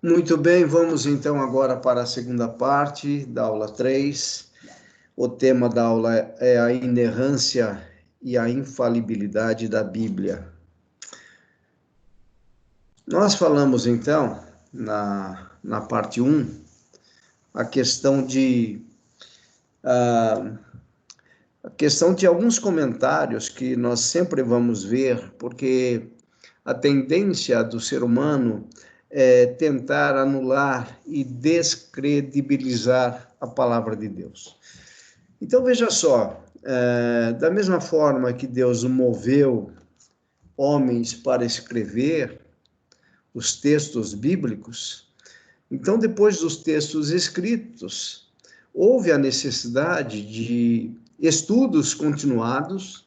Muito bem, vamos então agora para a segunda parte da aula 3. O tema da aula é a inerrância e a infalibilidade da Bíblia. Nós falamos então, na parte 1, a questão a, a questão de alguns comentários que nós sempre vamos ver, porque a tendência do ser humano é tentar anular e descredibilizar a palavra de Deus. Então, veja só, da mesma forma que Deus moveu homens para escrever os textos bíblicos, então, depois dos textos escritos, houve a necessidade de estudos continuados,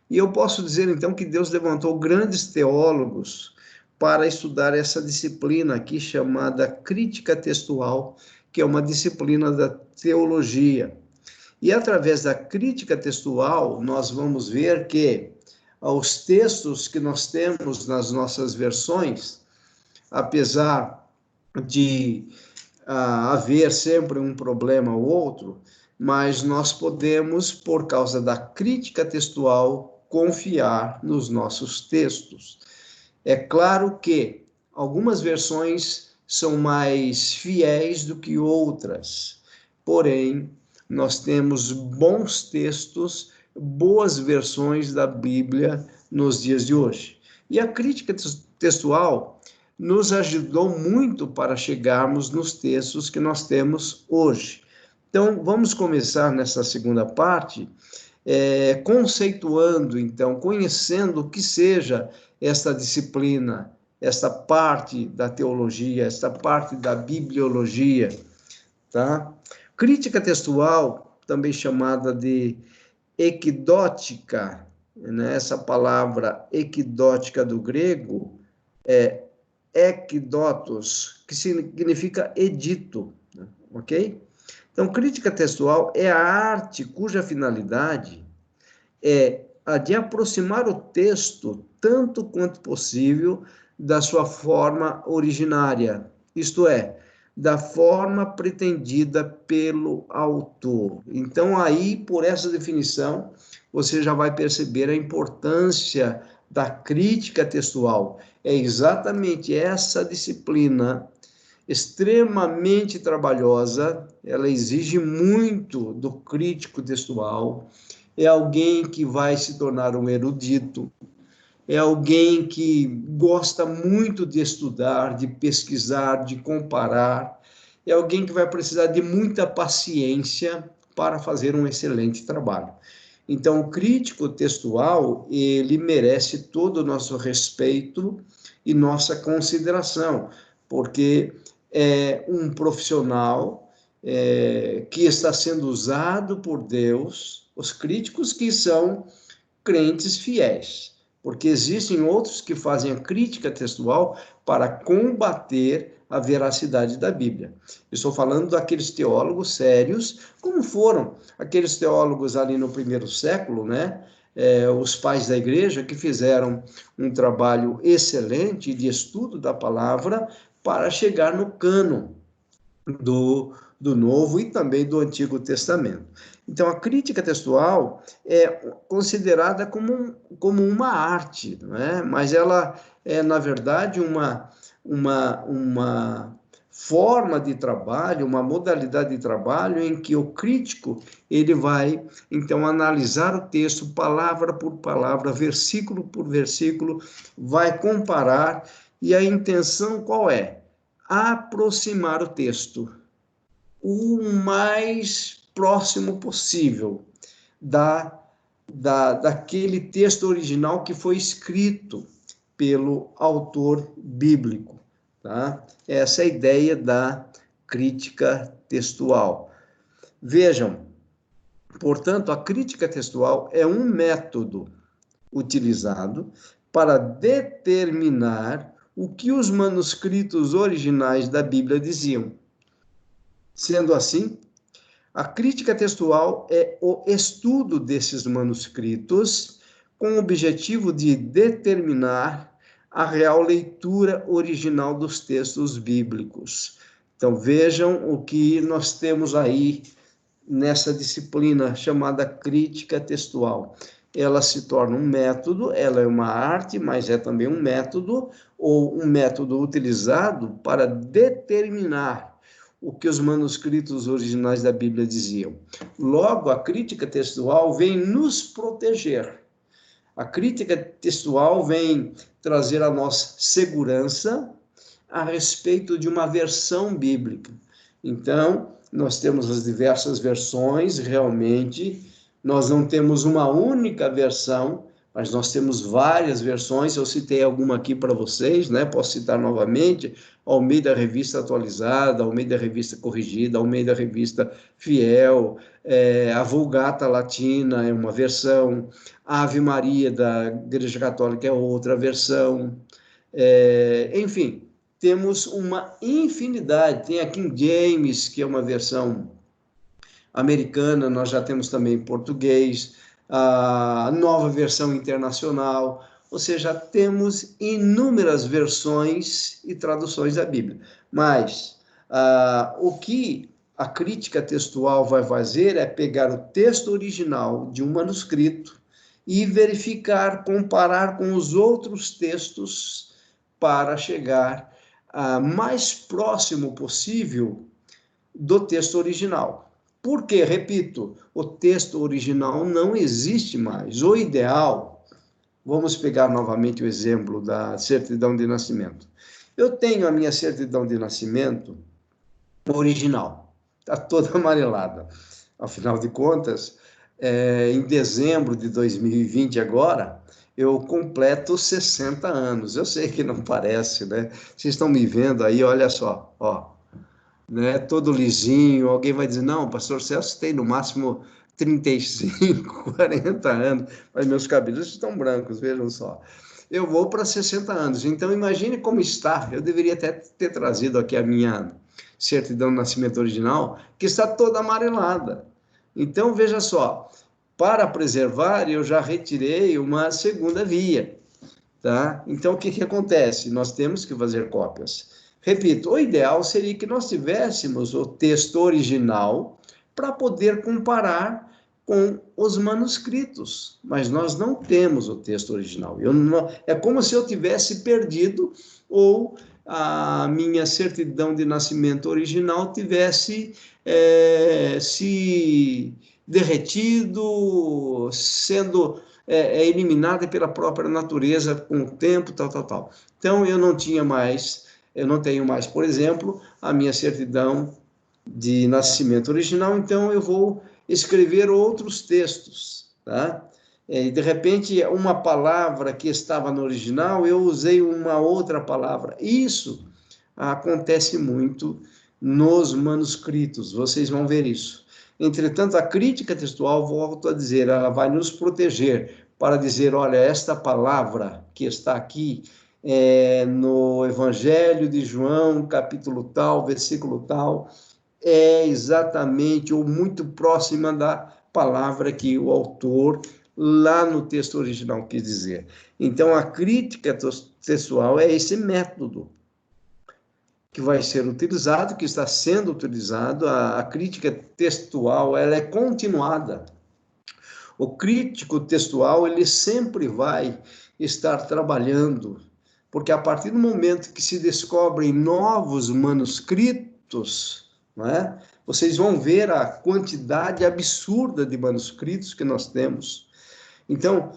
e eu posso dizer, então, que Deus levantou grandes teólogos para estudar essa disciplina aqui chamada crítica textual, que é uma disciplina da teologia. E através da crítica textual, nós vamos ver que os textos que nós temos nas nossas versões, apesar de haver sempre um problema ou outro, mas nós podemos, por causa da crítica textual, confiar nos nossos textos. É claro que algumas versões são mais fiéis do que outras, porém, nós temos bons textos, boas versões da Bíblia nos dias de hoje. E a crítica textual nos ajudou muito para chegarmos nos textos que nós temos hoje. Então, vamos começar nessa segunda parte, conceituando, então, conhecendo o que seja esta disciplina, esta parte da teologia, esta parte da bibliologia, tá? Crítica textual, também chamada de equidótica, né? Essa palavra equidótica do grego é ekdotos, que significa edito, ok? Então, crítica textual é a arte cuja finalidade é a de aproximar o texto tanto quanto possível da sua forma originária, isto é, da forma pretendida pelo autor. Então, aí, por essa definição, você já vai perceber a importância da crítica textual. É exatamente essa disciplina extremamente trabalhosa, ela exige muito do crítico textual, é alguém que vai se tornar um erudito, é alguém que gosta muito de estudar, de pesquisar, de comparar, é alguém que vai precisar de muita paciência para fazer um excelente trabalho. Então, o crítico textual, ele merece todo o nosso respeito e nossa consideração, porque é um profissional que está sendo usado por Deus, os críticos que são crentes fiéis, porque existem outros que fazem a crítica textual para combater a veracidade da Bíblia. Eu estou falando daqueles teólogos sérios, como foram aqueles teólogos ali no primeiro século, né? Os pais da igreja que fizeram um trabalho excelente de estudo da palavra para chegar no cânon do Novo e também do Antigo Testamento. Então, a crítica textual é considerada como uma arte, não é? Mas ela é, na verdade, uma forma de trabalho, uma modalidade de trabalho em que o crítico ele vai, então, analisar o texto palavra por palavra, versículo por versículo, vai comparar, e a intenção qual é? Aproximar o texto o mais próximo possível daquele texto original que foi escrito pelo autor bíblico. Tá? Essa é a ideia da crítica textual. Vejam, portanto, a crítica textual é um método utilizado para determinar o que os manuscritos originais da Bíblia diziam. Sendo assim, a crítica textual é o estudo desses manuscritos com o objetivo de determinar a real leitura original dos textos bíblicos. Então, vejam o que nós temos aí nessa disciplina chamada crítica textual. Ela se torna um método, ela é uma arte, mas é também um método, ou um método utilizado para determinar o que os manuscritos originais da Bíblia diziam. Logo, a crítica textual vem nos proteger. A crítica textual vem trazer a nós segurança a respeito de uma versão bíblica. Então, nós temos as diversas versões, realmente, nós não temos uma única versão, mas nós temos várias versões. Eu citei alguma aqui para vocês, né? Posso citar novamente: Almeida Revista Atualizada, Almeida Revista Corrigida, Almeida Revista Fiel, a Vulgata Latina é uma versão, a Ave Maria da Igreja Católica é outra versão, enfim, temos uma infinidade. Tem a King James, que é uma versão americana, nós já temos também em português, a nova versão internacional, ou seja, temos inúmeras versões e traduções da Bíblia. Mas o que a crítica textual vai fazer é pegar o texto original de um manuscrito e verificar, comparar com os outros textos para chegar mais próximo possível do texto original. Porque, repito, o texto original não existe mais. O ideal, vamos pegar novamente o exemplo da certidão de nascimento. Eu tenho a minha certidão de nascimento original, está toda amarelada. Afinal de contas, em dezembro de 2020 agora, eu completo 60 anos. Eu sei que não parece, né? Vocês estão me vendo aí, olha só, ó, né? Todo lisinho. Alguém vai dizer: não, pastor Celso tem no máximo 35, 40 anos, mas meus cabelos estão brancos, vejam só. Eu vou para 60 anos, então imagine como está. Eu deveria até ter trazido aqui a minha certidão de nascimento original, que está toda amarelada. Então, veja só, para preservar, eu já retirei uma segunda via, tá? Então, o que acontece? Nós temos que fazer cópias. Repito, o ideal seria que nós tivéssemos o texto original para poder comparar com os manuscritos, mas nós não temos o texto original. É como se eu tivesse perdido, ou a minha certidão de nascimento original tivesse se derretido, sendo eliminada pela própria natureza com o tempo, tal. Então, eu não tenho mais, por exemplo, a minha certidão de nascimento original, então eu vou escrever outros textos, tá? De repente, uma palavra que estava no original, eu usei uma outra palavra. Isso acontece muito nos manuscritos, vocês vão ver isso. Entretanto, a crítica textual, volto a dizer, ela vai nos proteger para dizer: olha, esta palavra que está aqui no Evangelho de João, capítulo tal, versículo tal, é exatamente ou muito próxima da palavra que o autor, lá no texto original, quis dizer. Então, a crítica textual é esse método que vai ser utilizado, que está sendo utilizado. A crítica textual, ela é continuada. O crítico textual, ele sempre vai estar trabalhando, porque a partir do momento que se descobrem novos manuscritos, não é? Vocês vão ver a quantidade absurda de manuscritos que nós temos. Então,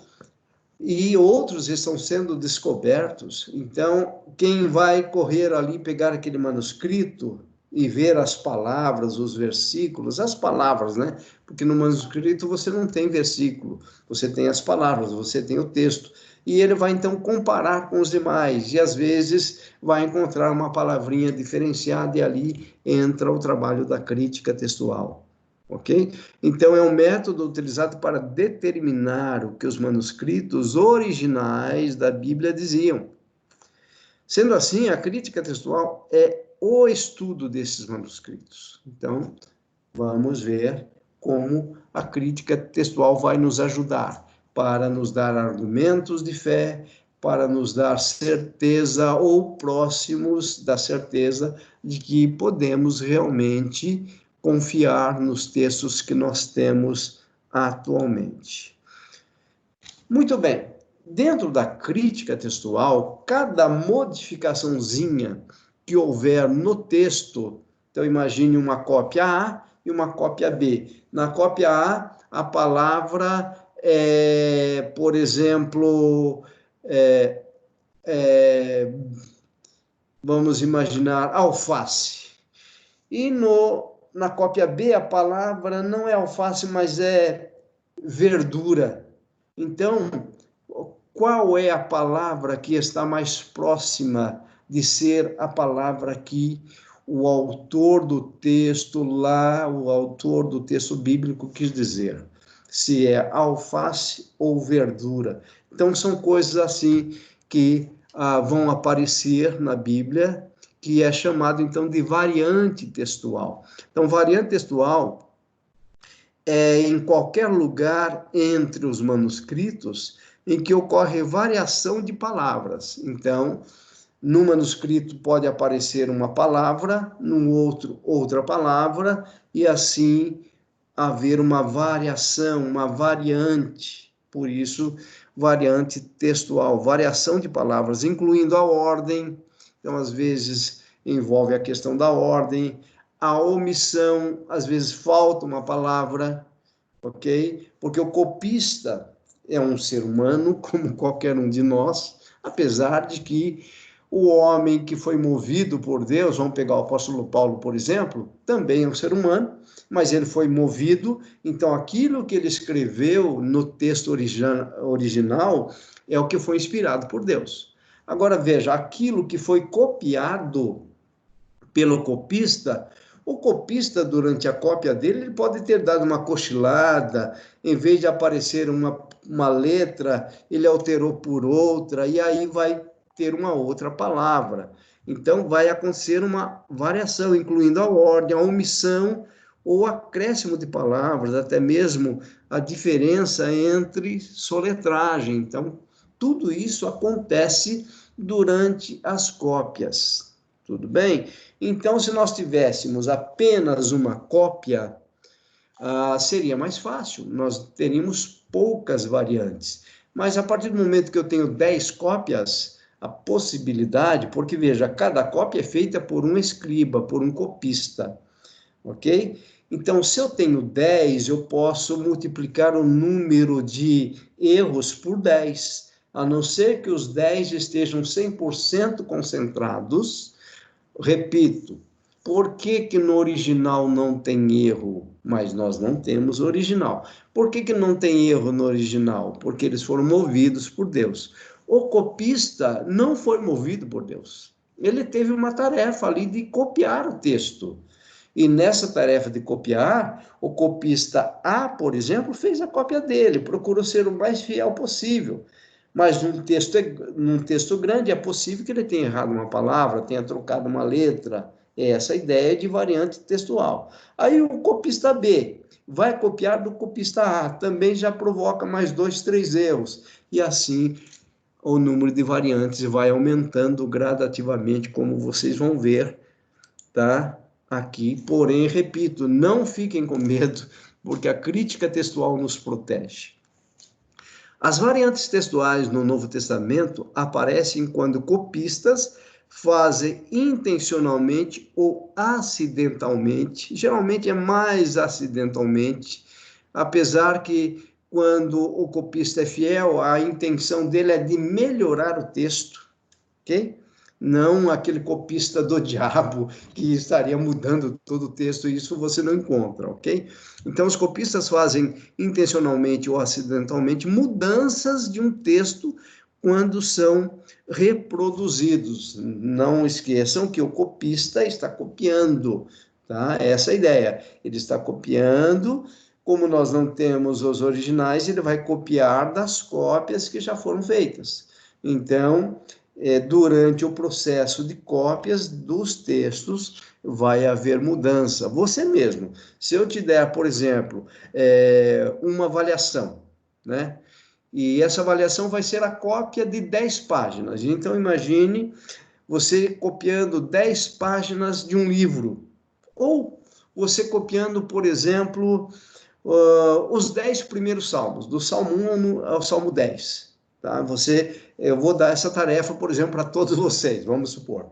e outros estão sendo descobertos. Então, quem vai correr ali, pegar aquele manuscrito e ver as palavras, os versículos, as palavras, né? Porque no manuscrito você não tem versículo, você tem as palavras, você tem o texto. E ele vai, então, comparar com os demais, e às vezes vai encontrar uma palavrinha diferenciada, e ali entra o trabalho da crítica textual. Ok? Então, é um método utilizado para determinar o que os manuscritos originais da Bíblia diziam. Sendo assim, a crítica textual é o estudo desses manuscritos. Então, vamos ver como a crítica textual vai nos ajudar para nos dar argumentos de fé, para nos dar certeza ou próximos da certeza de que podemos realmente confiar nos textos que nós temos atualmente. Muito bem. Dentro da crítica textual, cada modificaçãozinha que houver no texto, então imagine uma cópia A e uma cópia B. Na cópia A palavra por exemplo, vamos imaginar alface. E na cópia B a palavra não é alface, mas é verdura. Então, qual é a palavra que está mais próxima de ser a palavra que o autor do texto lá, o autor do texto bíblico quis dizer? Se é alface ou verdura. Então, são coisas assim que vão aparecer na Bíblia, que é chamado, então, de variante textual. Então, variante textual é em qualquer lugar entre os manuscritos em que ocorre variação de palavras. Então, no manuscrito pode aparecer uma palavra, no outro outra palavra, e assim haver uma variação, uma variante. Por isso, variante textual, variação de palavras, incluindo a ordem. Então, às vezes, envolve a questão da ordem, a omissão, às vezes falta uma palavra, ok? Porque o copista é um ser humano, como qualquer um de nós, apesar de que o homem que foi movido por Deus, vamos pegar o apóstolo Paulo, por exemplo, também é um ser humano, mas ele foi movido, então aquilo que ele escreveu no texto original é o que foi inspirado por Deus. Agora veja, aquilo que foi copiado pelo copista, o copista, durante a cópia dele, ele pode ter dado uma cochilada, em vez de aparecer uma letra, ele alterou por outra, e aí vai ter uma outra palavra. Então, vai acontecer uma variação, incluindo a ordem, a omissão ou acréscimo de palavras, até mesmo a diferença entre soletragem. Então, tudo isso acontece durante as cópias. Tudo bem? Então, se nós tivéssemos apenas uma cópia, seria mais fácil, nós teríamos poucas variantes. Mas a partir do momento que eu tenho 10 cópias, a possibilidade, porque veja, cada cópia é feita por um escriba, por um copista, ok? Então, se eu tenho 10, eu posso multiplicar o número de erros por 10, a não ser que os 10 estejam 100% concentrados. Repito, por que no original não tem erro? Mas nós não temos original. Por que não tem erro no original? Porque eles foram movidos por Deus. O copista não foi movido por Deus. Ele teve uma tarefa ali de copiar o texto. E nessa tarefa de copiar, o copista A, por exemplo, fez a cópia dele, procurou ser o mais fiel possível. Mas num texto grande é possível que ele tenha errado uma palavra, tenha trocado uma letra. É essa a ideia de variante textual. Aí o copista B vai copiar do copista A, também já provoca mais 2, 3 erros. E assim o número de variantes vai aumentando gradativamente, como vocês vão ver, tá? Aqui, porém, repito, não fiquem com medo, porque a crítica textual nos protege. As variantes textuais no Novo Testamento aparecem quando copistas fazem intencionalmente ou acidentalmente, geralmente é mais acidentalmente, apesar que quando o copista é fiel, a intenção dele é de melhorar o texto, ok? Não aquele copista do diabo que estaria mudando todo o texto, isso você não encontra, ok? Então, os copistas fazem intencionalmente ou acidentalmente mudanças de um texto quando são reproduzidos. Não esqueçam que o copista está copiando, tá? Essa é a ideia. Ele está copiando, como nós não temos os originais, ele vai copiar das cópias que já foram feitas. Então, durante o processo de cópias dos textos, vai haver mudança. Você mesmo, se eu te der, por exemplo, uma avaliação, né? E essa avaliação vai ser a cópia de 10 páginas. Então, imagine você copiando 10 páginas de um livro. Ou você copiando, por exemplo, os 10 primeiros salmos, do Salmo 1 ao Salmo 10. Tá? Eu vou dar essa tarefa, por exemplo, para todos vocês, vamos supor.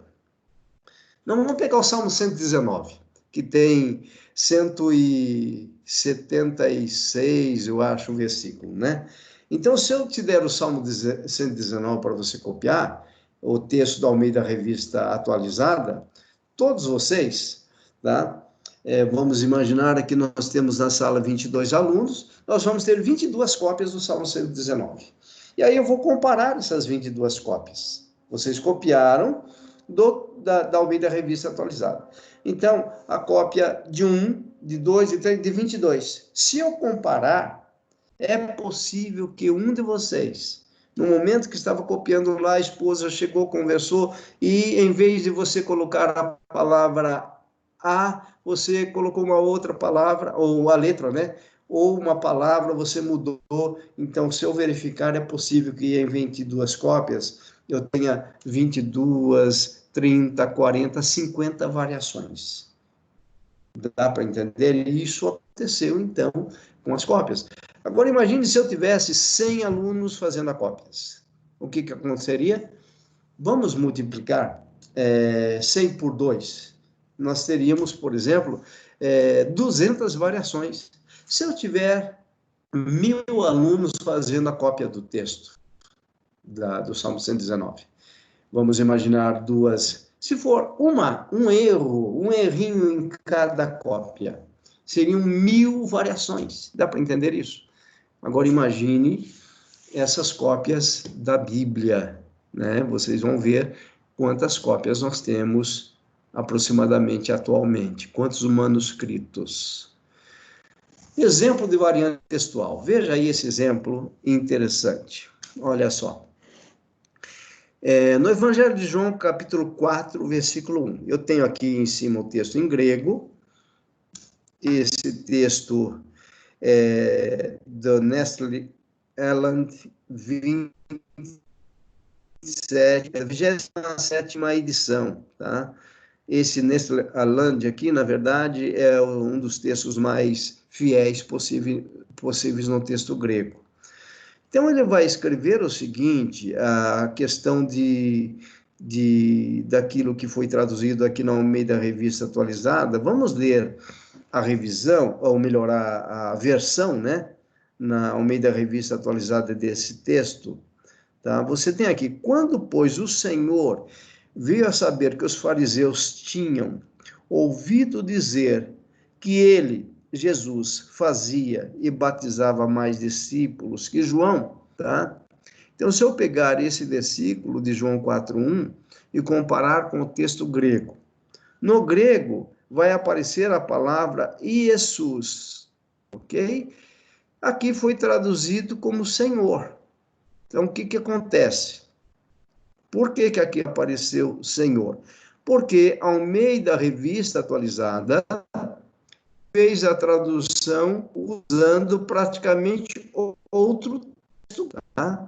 Não, vamos pegar o Salmo 119, que tem 176, eu acho, o versículo, né? Então, se eu te der o Salmo 119 para você copiar, o texto da Almeida Revista Atualizada, todos vocês, tá? Vamos imaginar que nós temos na sala 22 alunos, nós vamos ter 22 cópias do Salmo 119. E aí eu vou comparar essas 22 cópias. Vocês copiaram da Almeida Revista Atualizada. Então, a cópia de 1, de 2, de 3, de 22. Se eu comparar, é possível que um de vocês, no momento que estava copiando lá, a esposa chegou, conversou, e em vez de você colocar a palavra A, você colocou uma outra palavra, ou a letra, né? Ou uma palavra você mudou. Então, se eu verificar, é possível que em 22 cópias eu tenha 22, 30, 40, 50 variações. Dá para entender? E isso aconteceu, então, com as cópias. Agora, imagine se eu tivesse 100 alunos fazendo cópias. O que aconteceria? Vamos multiplicar 100 por 2. Nós teríamos, por exemplo, 200 variações. Se eu tiver 1000 alunos fazendo a cópia do texto do Salmo 119, vamos imaginar duas. Se for um errinho em cada cópia, seriam 1000 variações. Dá para entender isso? Agora imagine essas cópias da Bíblia, né? Vocês vão ver quantas cópias nós temos aproximadamente atualmente, quantos manuscritos. Exemplo de variante textual. Veja aí esse exemplo interessante. Olha só. No Evangelho de João, capítulo 4, versículo 1. Eu tenho aqui em cima o texto em grego. Esse texto é do Nestle Aland 27ª edição, tá? Esse Nestle Aland aqui, na verdade, é um dos textos mais fiéis possíveis no texto grego. Então, ele vai escrever o seguinte, a questão daquilo que foi traduzido aqui na Almeida Revista Atualizada. Vamos ler a revisão, ou melhor, a versão, né, na Almeida Revista Atualizada desse texto. Tá? Você tem aqui, quando, pois, o Senhor veio a saber que os fariseus tinham ouvido dizer que ele, Jesus, fazia e batizava mais discípulos que João, tá? Então, se eu pegar esse versículo de João 4:1 e comparar com o texto grego, no grego vai aparecer a palavra Jesus, ok? Aqui foi traduzido como Senhor. Então, o que acontece? Por que aqui apareceu Senhor? Porque a Almeida Revista Atualizada fez a tradução usando praticamente outro texto. Tá?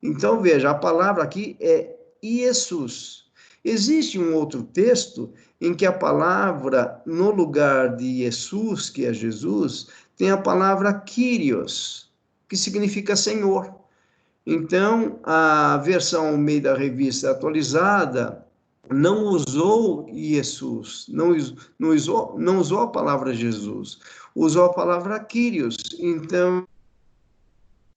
Então, veja, a palavra aqui é Jesus. Existe um outro texto em que a palavra, no lugar de Jesus, que é Jesus, tem a palavra Kyrios, que significa Senhor. Então, a versão Almeida Revista Atualizada não usou Jesus, não usou a palavra Jesus, usou a palavra Kyrios, então,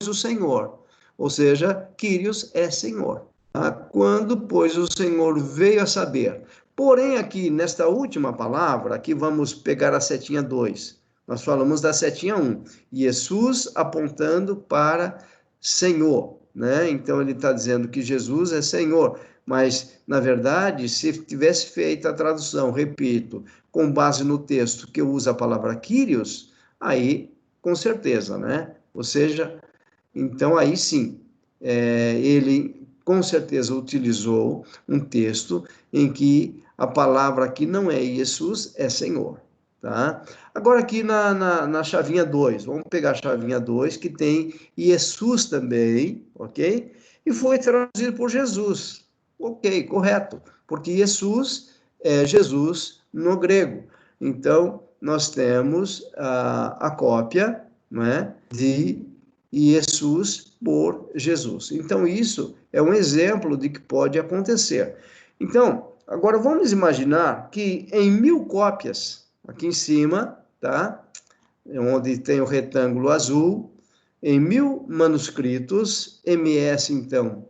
o Senhor, ou seja, Kyrios é Senhor. Tá? Quando, pois, o Senhor veio a saber. Porém, aqui, nesta última palavra, aqui vamos pegar a setinha 2, nós falamos da setinha 1, Jesus apontando para Senhor, né? Então, ele está dizendo que Jesus é Senhor, mas, na verdade, se tivesse feito a tradução, repito, com base no texto que usa a palavra Kyrios, aí, com certeza, né? Ou seja, então, aí sim, ele com certeza utilizou um texto em que a palavra aqui não é Jesus, é Senhor. tá? Agora aqui na chavinha 2, vamos pegar a chavinha 2, que tem Jesus também, ok? E foi traduzido por Jesus. Ok, correto, porque Jesus é Jesus no grego. Então, nós temos a cópia, não é, de Jesus por Jesus. Então, isso é um exemplo de que pode acontecer. Então, agora vamos imaginar que em 1000 cópias, aqui em cima, tá? Onde tem o retângulo azul, em 1000 manuscritos, MS, então,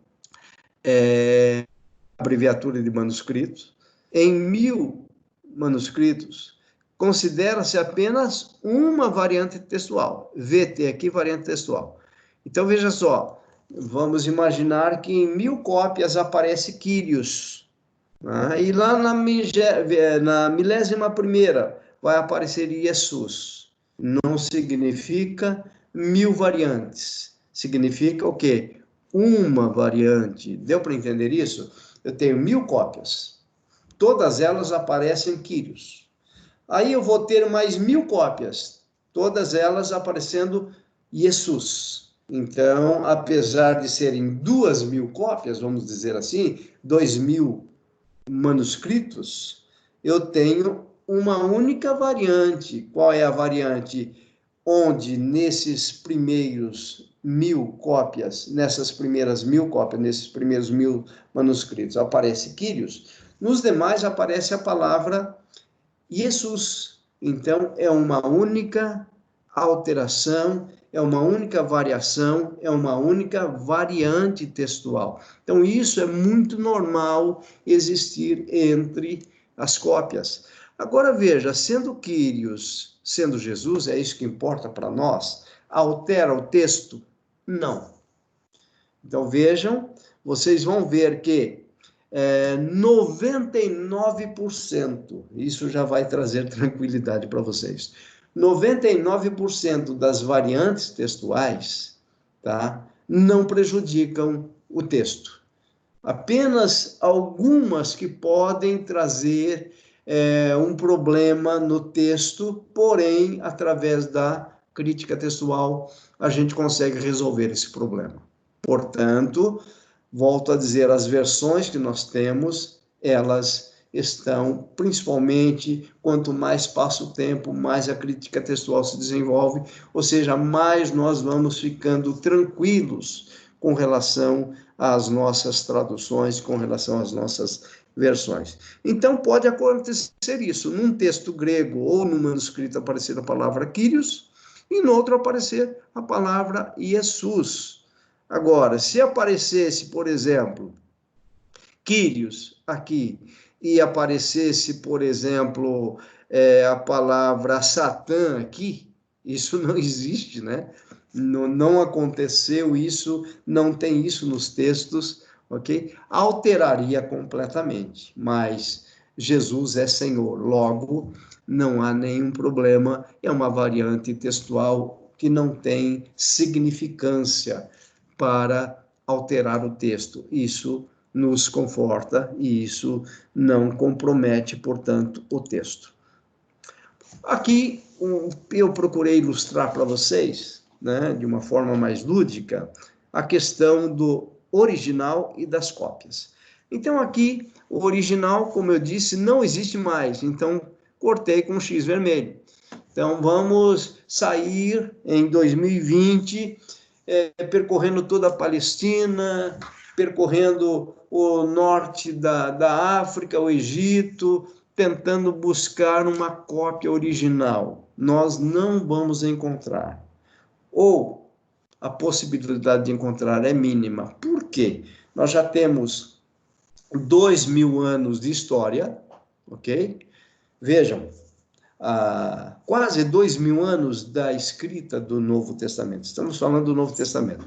abreviatura de manuscritos, em 1000 manuscritos, considera-se apenas uma variante textual, VT aqui, variante textual. Então, veja só, vamos imaginar que em 1000 cópias aparece Kyrios, né? E lá na 11ª vai aparecer Jesus. Não significa 1000 variantes, significa o quê? Uma variante. Deu para entender isso? Eu tenho 1000 cópias, todas elas aparecem Kyrios. Aí eu vou ter mais 1000 cópias, todas elas aparecendo Jesus. Então, apesar de serem 2000 cópias, vamos dizer assim, 2000 manuscritos, eu tenho uma única variante. Qual é a variante? Onde nesses primeiros 1000 cópias, nessas primeiras 1000 cópias, nesses primeiros 1000 manuscritos, aparece Kyrios, nos demais aparece a palavra Jesus. Então, é uma única alteração, é uma única variação, é uma única variante textual. Então, isso é muito normal existir entre as cópias. Agora, veja, sendo Kyrios, sendo Jesus, é isso que importa para nós, altera o texto? Não. Então, vejam, vocês vão ver que 99%, isso já vai trazer tranquilidade para vocês. 99% das variantes textuais, tá, não prejudicam o texto. Apenas algumas que podem trazer um problema no texto, porém, através da crítica textual, a gente consegue resolver esse problema. Portanto, volto a dizer, as versões que nós temos, elas estão, principalmente, quanto mais passa o tempo, mais a crítica textual se desenvolve, ou seja, mais nós vamos ficando tranquilos com relação às nossas traduções, com relação às nossas versões. Então, pode acontecer isso, num texto grego ou num manuscrito aparecer a palavra Kyrios, e no outro aparecer a palavra Jesus. Agora, se aparecesse, por exemplo, Kyrios aqui, e aparecesse, por exemplo, a palavra Satã aqui, isso não existe, né? Não aconteceu isso, não tem isso nos textos, ok? Alteraria completamente, mas Jesus é Senhor, logo não há nenhum problema, é uma variante textual que não tem significância para alterar o texto. Isso nos conforta e isso não compromete, portanto, o texto. Aqui eu procurei ilustrar para vocês, né, de uma forma mais lúdica, a questão do original e das cópias. Então, aqui, o original, como eu disse, não existe mais, então cortei com um X vermelho. Então, vamos sair em 2020, percorrendo toda a Palestina, percorrendo o norte da África, o Egito, tentando buscar uma cópia original. Nós não vamos encontrar. Ou a possibilidade de encontrar é mínima. Por quê? Nós já temos 2000 anos de história, ok? Vejam, quase 2000 anos da escrita do Novo Testamento. Estamos falando do Novo Testamento.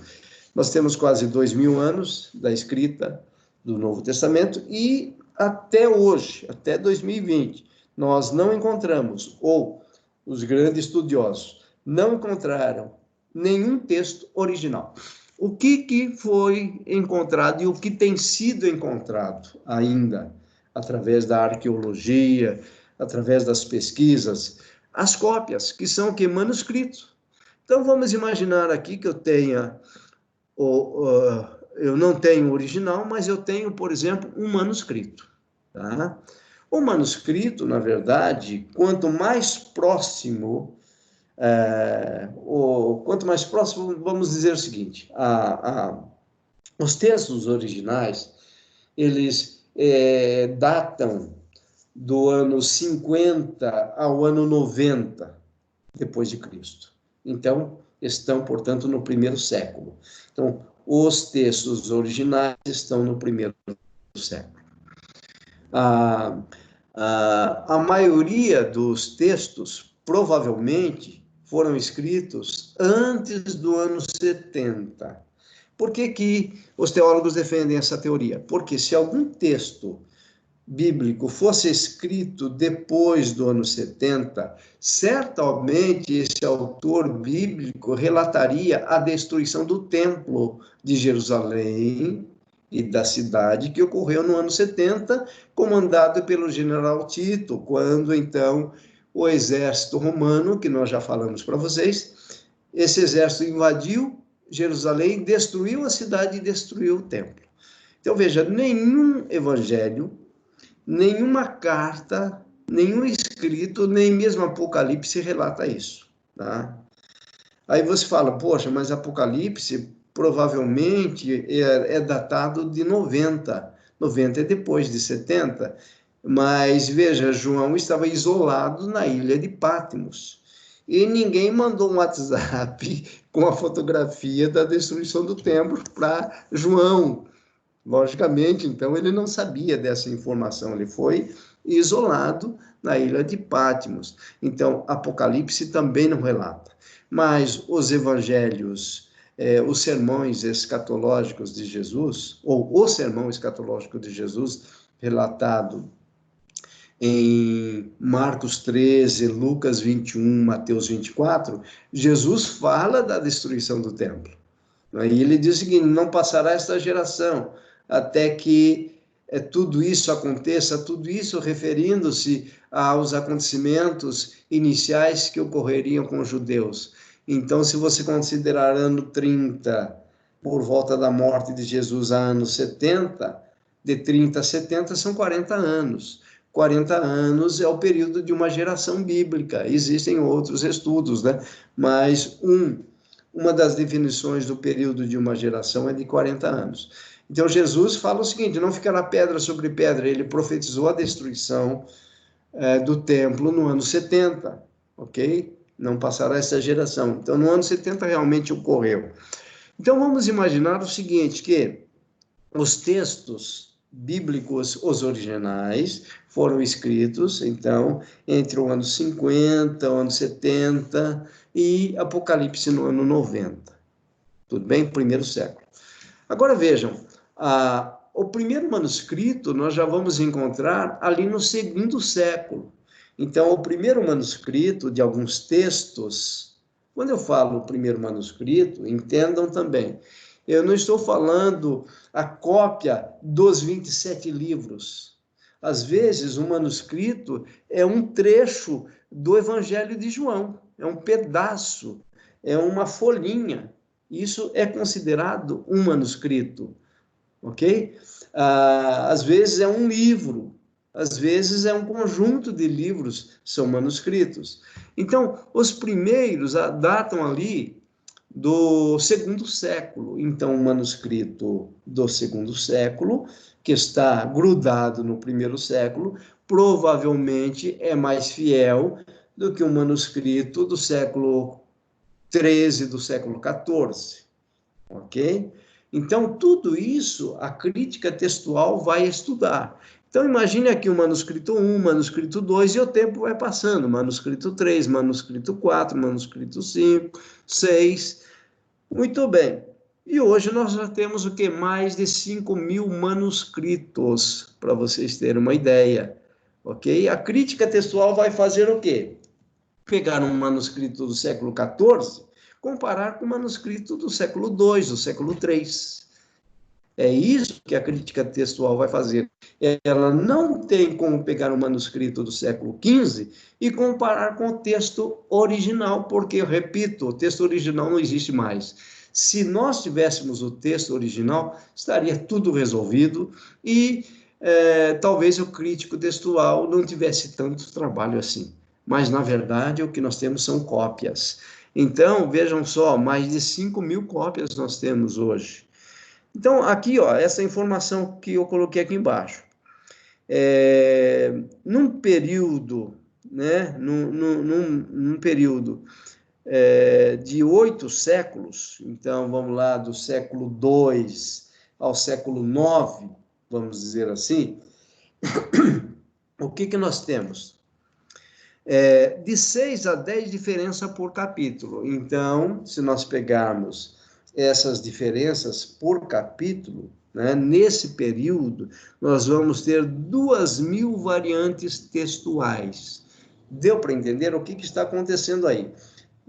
Nós temos quase 2000 anos da escrita do Novo Testamento e até hoje, até 2020, nós não encontramos, ou os grandes estudiosos não encontraram nenhum texto original. O que foi encontrado e o que tem sido encontrado ainda através da arqueologia, através das pesquisas, as cópias, que são o quê? Manuscritos. Então, vamos imaginar aqui que eu tenha, eu não tenho o original, mas eu tenho, por exemplo, um manuscrito. Tá? O manuscrito, na verdade, quanto mais próximo, vamos dizer o seguinte, os textos originais, eles datam do ano 50 ao ano 90 depois de Cristo. Então, estão, portanto, no primeiro século. Então, os textos originais estão no primeiro século. A maioria dos textos, provavelmente, foram escritos antes do ano 70. Por que que os teólogos defendem essa teoria? Porque se algum texto bíblico fosse escrito depois do ano 70, certamente esse autor bíblico relataria a destruição do templo de Jerusalém e da cidade que ocorreu no ano 70, comandado pelo general Tito, quando então o exército romano, que nós já falamos para vocês, esse exército invadiu Jerusalém, destruiu a cidade e destruiu o templo. Então veja, nenhum evangelho, nenhuma carta, nenhum escrito, nem mesmo Apocalipse relata isso, tá? Aí você fala, poxa, mas Apocalipse provavelmente é datado de 90. 90 é depois de 70. Mas veja, João estava isolado na ilha de Patmos. E ninguém mandou um WhatsApp com a fotografia da destruição do templo para João. Logicamente, então, ele não sabia dessa informação, ele foi isolado na ilha de Patmos. Então, Apocalipse também não relata. Mas os evangelhos, os sermões escatológicos de Jesus, ou o sermão escatológico de Jesus, relatado em Marcos 13, Lucas 21, Mateus 24, Jesus fala da destruição do templo. E ele diz o seguinte, não passará esta geração até que tudo isso aconteça, tudo isso referindo-se aos acontecimentos iniciais que ocorreriam com os judeus. Então, se você considerar ano 30, por volta da morte de Jesus, a ano 70, de 30 a 70 são 40 anos. 40 anos é o período de uma geração bíblica. Existem outros estudos, né? Mas uma das definições do período de uma geração é de 40 anos. Então, Jesus fala o seguinte, não ficará pedra sobre pedra. Ele profetizou a destruição do templo no ano 70, ok? Não passará essa geração. Então, no ano 70 realmente ocorreu. Então, vamos imaginar o seguinte, que os textos bíblicos, os originais, foram escritos, então, entre o ano 50, o ano 70 e Apocalipse no ano 90. Tudo bem? Primeiro século. Agora vejam, o primeiro manuscrito nós já vamos encontrar ali no segundo século. Então, o primeiro manuscrito de alguns textos, quando eu falo primeiro manuscrito, entendam também, eu não estou falando a cópia dos 27 livros. Às vezes, o manuscrito é um trecho do Evangelho de João, é um pedaço, é uma folhinha. Isso é considerado um manuscrito, ok? Às vezes é um livro, às vezes é um conjunto de livros, são manuscritos. Então, os primeiros datam ali do segundo século. Então, o manuscrito do segundo século, que está grudado no primeiro século, provavelmente é mais fiel do que o manuscrito do século XIII, do século XIV, ok? Então, tudo isso a crítica textual vai estudar. Então, imagine aqui o manuscrito 1, manuscrito 2, e o tempo vai passando. Manuscrito 3, manuscrito 4, manuscrito 5, 6. Muito bem. E hoje nós já temos o que? Mais de 5.000 manuscritos, para vocês terem uma ideia. Ok? A crítica textual vai fazer o quê? Pegar um manuscrito do século XIV, comparar com o manuscrito do século II, do século III. É isso que a crítica textual vai fazer. Ela não tem como pegar um manuscrito do século XV e comparar com o texto original, porque, eu repito, o texto original não existe mais. Se nós tivéssemos o texto original, estaria tudo resolvido e talvez o crítico textual não tivesse tanto trabalho assim. Mas, na verdade, o que nós temos são cópias. Então, vejam só, mais de 5.000 cópias nós temos hoje. Então, aqui, ó, essa informação que eu coloquei aqui embaixo. Num período, né, num período de 8 séculos, então, vamos lá, do século II ao século IX, vamos dizer assim, o que nós temos? De 6 a 10 diferença por capítulo. Então, se nós pegarmos essas diferenças por capítulo, né, nesse período, nós vamos ter 2.000 variantes textuais. Deu para entender o que está acontecendo aí?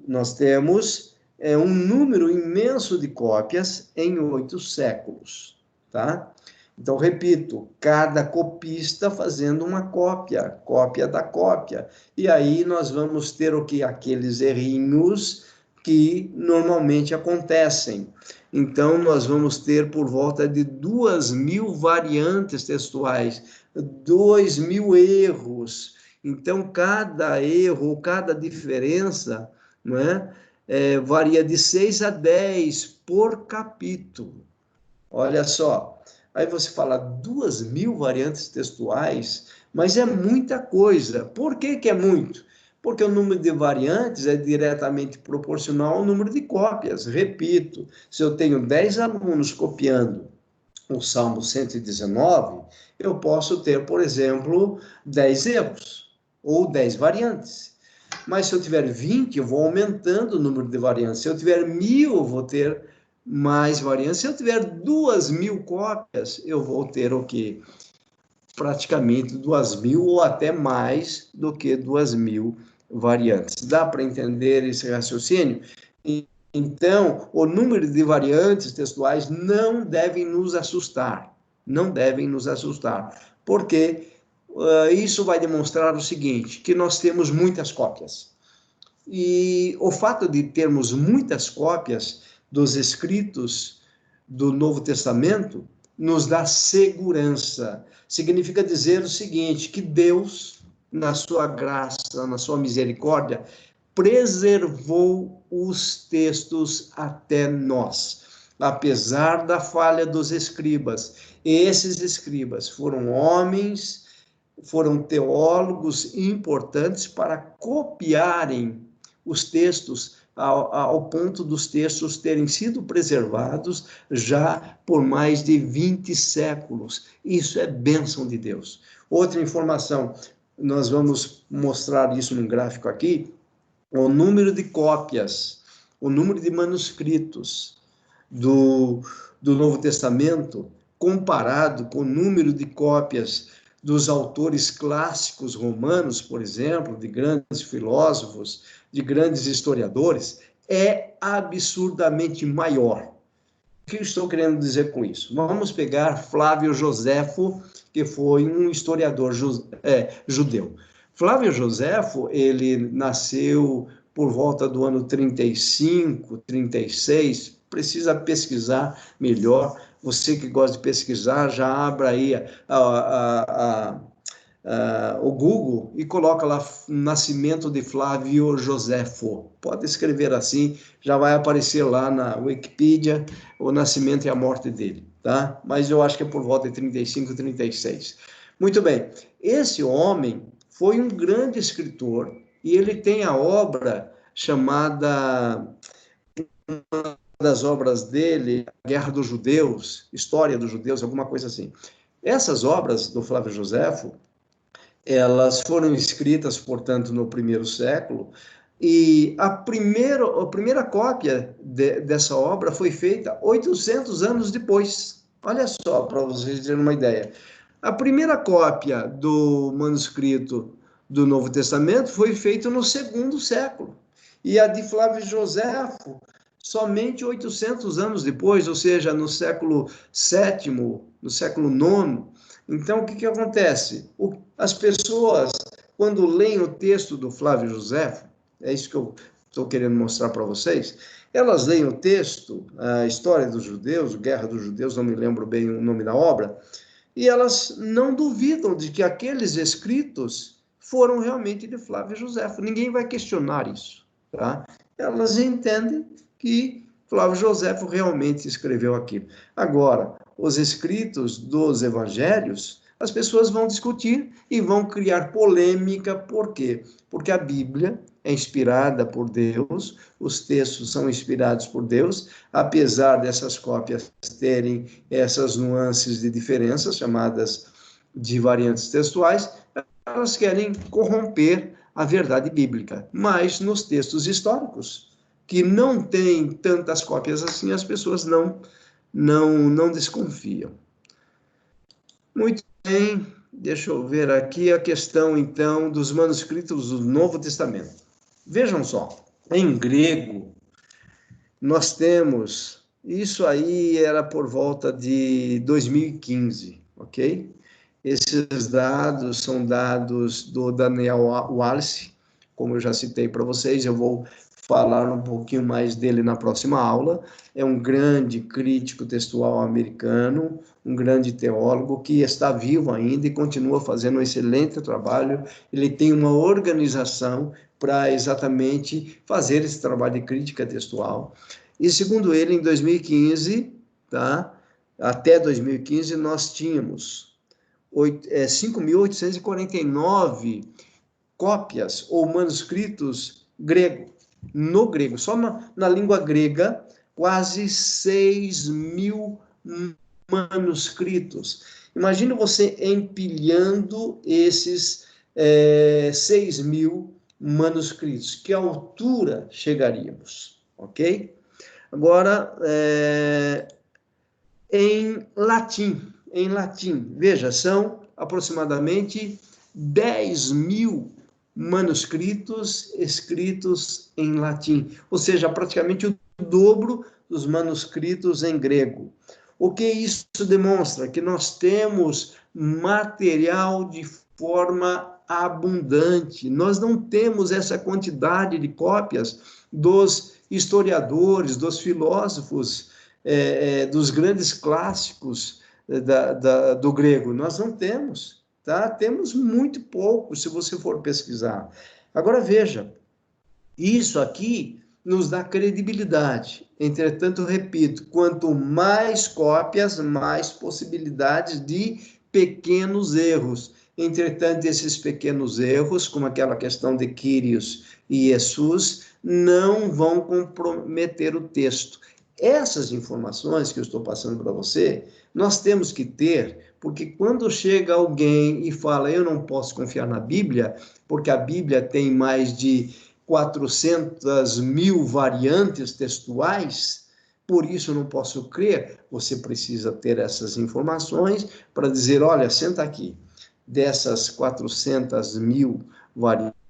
Nós temos um número imenso de cópias em 8 séculos, tá? Então, repito, cada copista fazendo uma cópia da cópia. E aí nós vamos ter o que? Aqueles errinhos que normalmente acontecem. Então, nós vamos ter por volta de 2.000 variantes textuais, 2.000 erros. Então, cada erro, cada diferença, não é? Varia de 6 a 10 por capítulo. Olha só, aí você fala 2.000 variantes textuais, mas é muita coisa. Por que que é muito? Porque o número de variantes é diretamente proporcional ao número de cópias. Repito, se eu tenho 10 alunos copiando o Salmo 119, eu posso ter, por exemplo, 10 erros ou 10 variantes. Mas se eu tiver 20, eu vou aumentando o número de variantes. Se eu tiver 1.000, eu vou ter mais variantes. Se eu tiver 2.000 cópias, eu vou ter o quê? Praticamente 2.000 ou até mais do que 2.000 variantes. Dá para entender esse raciocínio? Então, o número de variantes textuais não devem nos assustar. Não devem nos assustar. Porque isso vai demonstrar o seguinte, que nós temos muitas cópias. E o fato de termos muitas cópias dos escritos do Novo Testamento nos dá segurança. Significa dizer o seguinte, que Deus, na sua graça, na sua misericórdia, preservou os textos até nós, apesar da falha dos escribas. Esses escribas foram homens, foram teólogos importantes para copiarem os textos ao ponto dos textos terem sido preservados já por mais de 20 séculos. Isso é bênção de Deus. Outra informação, nós vamos mostrar isso num gráfico aqui, o número de cópias, o número de manuscritos do Novo Testamento comparado com o número de cópias dos autores clássicos romanos, por exemplo, de grandes filósofos, de grandes historiadores, é absurdamente maior. O que eu estou querendo dizer com isso? Vamos pegar Flávio Joséfo, que foi um historiador judeu. Flávio Joséfo, ele nasceu por volta do ano 35, 36, precisa pesquisar melhor. Você que gosta de pesquisar, já abra aí o Google e coloca lá Nascimento de Flávio Joséfo. Pode escrever assim, já vai aparecer lá na Wikipedia o nascimento e a morte dele, tá? Mas eu acho que é por volta de 35, 36. Muito bem, esse homem foi um grande escritor e ele tem a obra chamada, uma das obras dele, Guerra dos Judeus, História dos Judeus, alguma coisa assim. Essas obras do Flávio Joséfo, elas foram escritas, portanto, no primeiro século, e a primeira cópia dessa obra foi feita 800 anos depois. Olha só, para vocês terem uma ideia. A primeira cópia do manuscrito do Novo Testamento foi feita no segundo século. E a de Flávio Joséfo somente 800 anos depois, ou seja, no século sétimo, no século nono. Então, o que, que acontece? As pessoas, quando leem o texto do Flávio Josefo, é isso que eu estou querendo mostrar para vocês, elas leem o texto, a história dos judeus, Guerra dos Judeus, não me lembro bem o nome da obra, e elas não duvidam de que aqueles escritos foram realmente de Flávio Josefo. Ninguém vai questionar isso, tá? Elas entendem que Flávio Josefo realmente escreveu aquilo. Agora, os escritos dos evangelhos, as pessoas vão discutir e vão criar polêmica. Por quê? Porque a Bíblia é inspirada por Deus, os textos são inspirados por Deus, apesar dessas cópias terem essas nuances de diferenças, chamadas de variantes textuais, elas querem corromper a verdade bíblica. Mas nos textos históricos, que não têm tantas cópias assim, as pessoas não desconfiam. Muito bem, deixa eu ver aqui a questão, então, dos manuscritos do Novo Testamento. Vejam só, em grego, nós temos, isso aí era por volta de 2015, ok? Esses dados são dados do Daniel Wallace, como eu já citei para vocês, eu vou falar um pouquinho mais dele na próxima aula. É um grande crítico textual americano, um grande teólogo que está vivo ainda e continua fazendo um excelente trabalho. Ele tem uma organização para exatamente fazer esse trabalho de crítica textual. E segundo ele, em 2015, tá? Até 2015, nós tínhamos 5.849 cópias ou manuscritos grego, no grego, só na língua grega, quase 6.000 manuscritos. Imagina você empilhando esses 6.000 manuscritos. Que altura chegaríamos, ok? Agora, em latim, veja, são aproximadamente 10.000 manuscritos escritos em latim, ou seja, praticamente o dobro dos manuscritos em grego. O que isso demonstra? Que nós temos material de forma abundante. Nós não temos essa quantidade de cópias dos historiadores, dos filósofos, dos grandes clássicos do grego. Nós não temos, tá? Temos muito pouco, se você for pesquisar. Agora, veja, isso aqui nos dá credibilidade. Entretanto, repito, quanto mais cópias, mais possibilidades de pequenos erros. Entretanto, esses pequenos erros, como aquela questão de Quírios e Jesus, não vão comprometer o texto. Essas informações que eu estou passando para você, nós temos que ter, porque quando chega alguém e fala, eu não posso confiar na Bíblia, porque a Bíblia tem mais de 400.000 variantes textuais, por isso eu não posso crer. Você precisa ter essas informações para dizer, olha, senta aqui, dessas 400.000 variantes,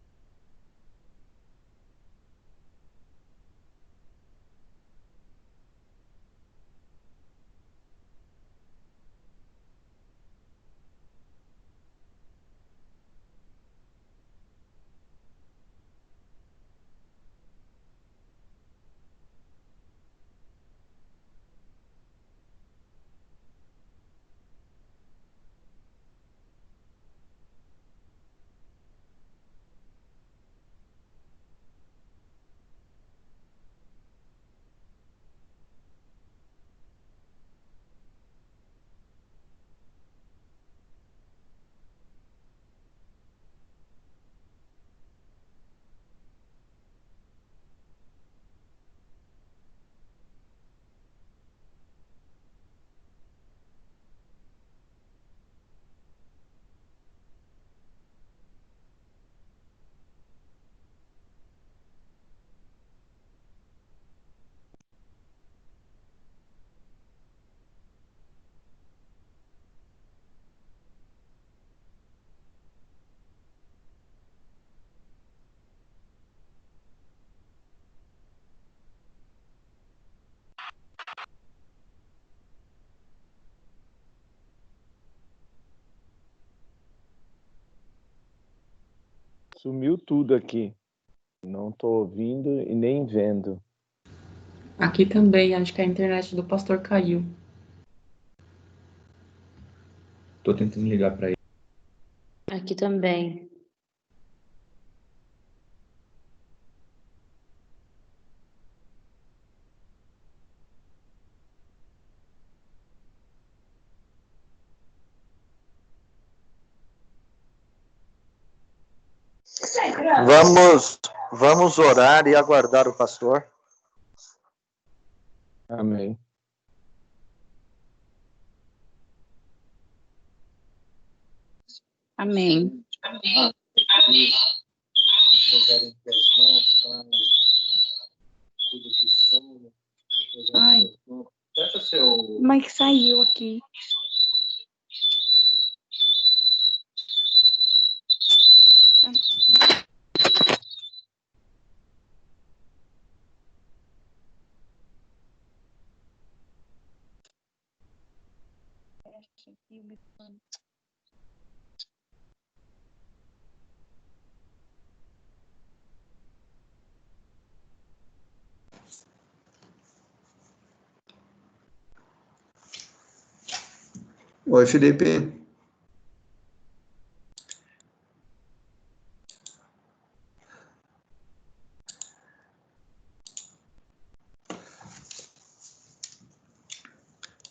Sumiu tudo aqui. Não estou ouvindo e nem vendo. Aqui também, acho que a internet do pastor caiu. Tô tentando ligar para ele. Aqui também. Vamos orar e aguardar o pastor. Amém. Amém. Ai, mas saiu aqui. Oi, Felipe.